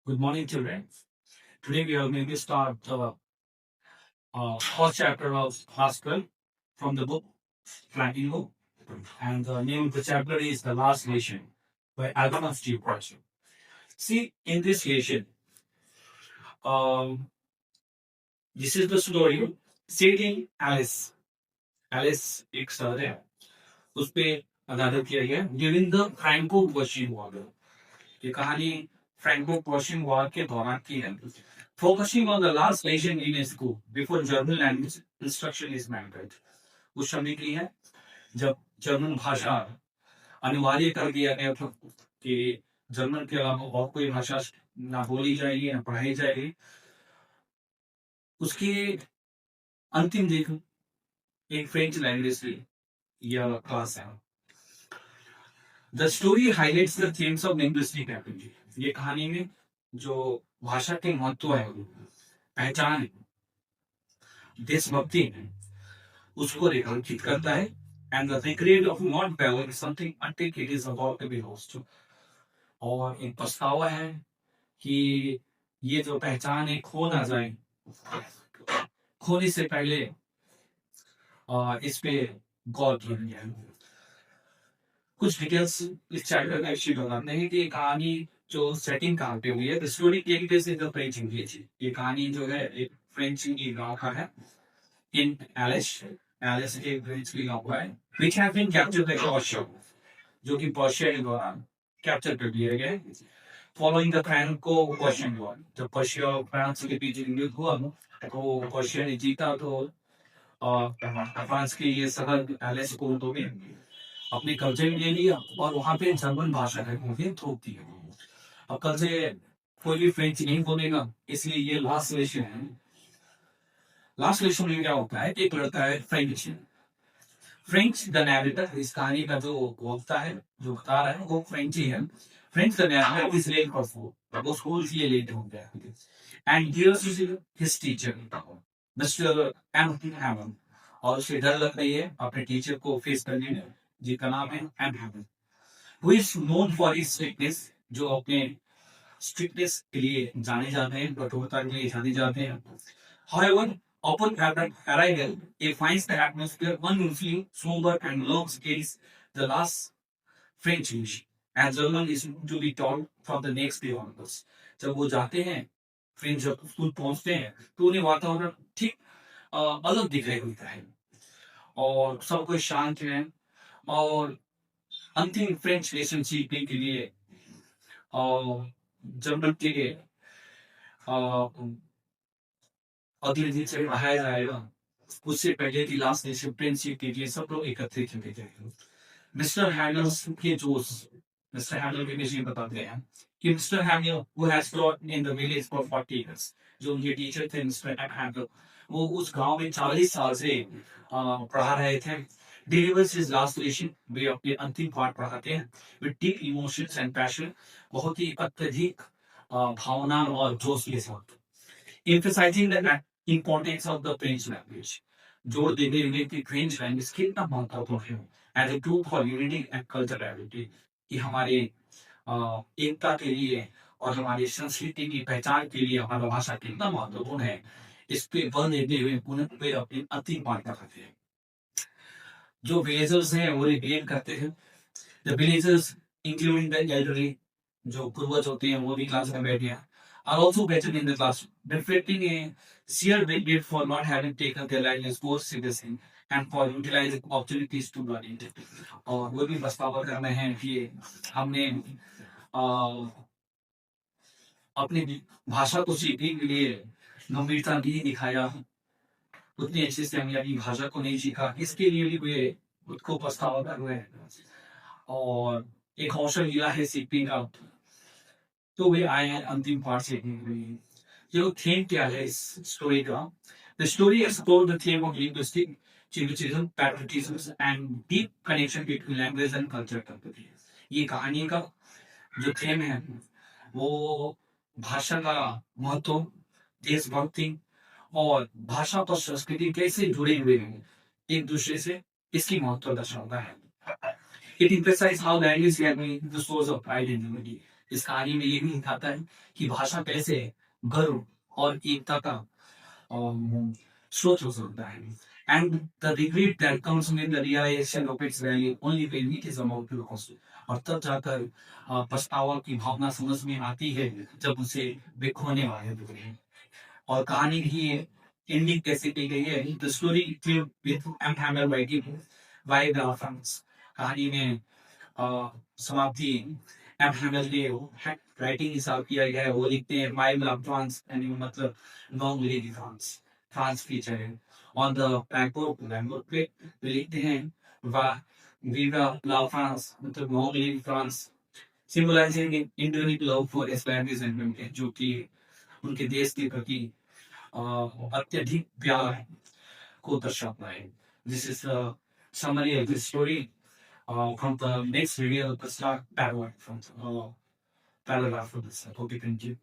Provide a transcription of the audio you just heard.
Good morning, children. Today we are going to start the first chapter of class 12 from the book Flamingo. And the name of the chapter is The Last Nation by Adam Steve Price. See, in this nation, um, this is the story Sadie Alice. Alice एक शहर है उस पे आधारित किया गया during the Franco Prussian war. ये कहानी फ्रैंको पर्शियन वॉर के दौरान की है। Focusing on the last nation in a school before German language instruction is mandated. उस समय की है जब जर्मन भाषा अनिवार्य कर दिया गया था कि जर्मन के अलावा और कोई भाषा ना बोली जाएगी ना पढ़ाई जाएगी। उसकी अंतिम दिन एक फ्रेंच लैंग्वेज की यह क्लास है। The story highlights the themes of linguistic ability. ये कहानी में जो भाषा के महत्व है, पहचान है, देशभक्ति है, उसको रेखांकित करता है। And the secret of not valuing something until it is about to be lost. और एक पछतावा है कि ये जो पहचान है खो ना जाए, खोने से पहले इस पे गौर किया जाए। कुछ डिटेल्स इस चैप्टर का इश्यू बताते हैं कि कहानी जो सेटिंग कहाँ पे हुई है। The story take place in the French English. ये कहानी जो है एक फ्रेंच की गांव का है इन एलिस। एलिस एक फ्रेंच की गांव का है which have been captured by Prussia, जो कि पर्शिया के दौरान कैप्चर कर लिए गए। Following the Franco Prussian war, जब पर्शिया और फ्रांस के बीच युद्ध हुआ तो पर्शिया ने जीता तो फ्रांस के ये शहर एलिस को तो अपने कब्जे में ले लिया और वहां पे जर्मन भाषा है उन्हें थोप दिया। अब कल से कोई भी फ्रेंच नहीं बोलेगा, इसलिए ये लास्ट लेशन है। लास्ट लेशन में क्या होता है, एक लड़का है फ्रेंच। फ्रेंच द नैरेटर, इस कहानी का जो वक्ता है, जो बता रहा है वो फ्रेंच ही है। Franz the narrator is late for food, वो स्कूल इसलिए लेट हो गया। And here's his teacher Mister M Hamel, और उसे डर लग रही है अपने टीचर को फेस करने में, जिसका नाम है M Hamel, who is known for his strictness, जो अपने स्ट्रिक्टनेस के लिए जाने जाते हैं, कठोरता के लिए जाने जाते हैं। However, upon arrival, he finds the atmosphere unusually somber and learns is the last French English, and German is to be taught from the next day onwards. जब वो जाते हैं फ्रेंच जब स्कूल पहुंचते हैं तो उन्हें वातावरण ठीक अलग दिखाई देता है और सब कुछ शांत है। और अंतिम फ्रेंच लेसन सीखने के लिए जर्मन के अगले दिन से पढ़ाया जाएगा, उससे पहले की लास्ट नेशन फ्रेंडशिप के लिए सब लोग एकत्रित होते थे। मिस्टर हैंडल के जोश, मिस्टर हैंडल के विषय बताते हैं कि mister handle who has taught in the village for 40 years, जो उनके टीचर थे मिस्टर हैंडल, वो उस गांव में 40 साल से पढ़ा रहे थे। डिलीवर्स हिज लास्ट लेसन, वे अपने अंतिम पाठ पढ़ाते हैं with deep emotions and passion, बहुत ही अत्यधिक भावना और जोश के साथ। emphasizing the importance of the French language, जोर देते हुए कि फ्रेंच लैंग्वेज कितना महत्वपूर्ण है as a tool for unity and culturality, कि हमारे एकता के लिए और हमारी संस्कृति की पहचान के लिए हमारा भाषा कितना महत्वपूर्ण है, इस पे बल देते हुए पुनः वे अपनी अंतिम वार्ता करते हैं। जो विलेजर्स हैं वो रिलेट करते हैं। The villagers including the elderly, जो पूर्वज होते हैं वो भी क्लास में बैठे हैं, are also better in the class, reflecting a sheer regret for not having taken their language more seriously and for utilizing opportunities to learn it. और वो भी पछतावा कर रहे हैं कि हमने अपनी भाषा को सीखने के लिए गंभीरता नहीं दिखाया, उतनी अच्छे से हमने अपनी भाषा को नहीं सीखा, इसके लिए भी वे खुद को पछतावा कर रहे हैं। और एक हौसला मिला है सीखने का, तो वे आए हैं अंतिम पार्ट सीखने के लिए। ये थीम क्या है इस स्टोरी का? The story explore the theme of linguistic chauvinism, patriotism and deep connection between language and culture. ये कहानी का जो थीम है वो भाषा का महत्व, देशभक्ति और भाषा और संस्कृति कैसे जुड़े हुए हैं एक दूसरे से, इसकी महत्व दर्शाता है। It emphasizes how language can be the source of identity, इस कहानी में ये भी दिखाता है कि भाषा कैसे गर्व और एकता का स्रोत हो सकता है। And the regret that comes with the realisation of its value only when it is about to loss. और तब जाकर पछतावा की भावना समझ में आती है जब उसे वे खोने वाले होते हैं। और कहानी की एंडिंग कैसे की गई है, the story with M hammer writing by the France. कहानी में समाप्ति एम हैमर ने राइटिंग हिसाब किया गया है। वो लिखते हैं माय लव फ्रांस, यानी मतलब long live France. France feature है on the back of number plate. वे लिखते हैं वाह वीवा लव फ्रांस, मतलब long live France, symbolising internal love for Spanish and जो कि उनके देश के प्रति अत्यधिक प्यार को दर्शाता है। This is summary of this story from the next video, the start paragraph from paragraph of this. I hope you can give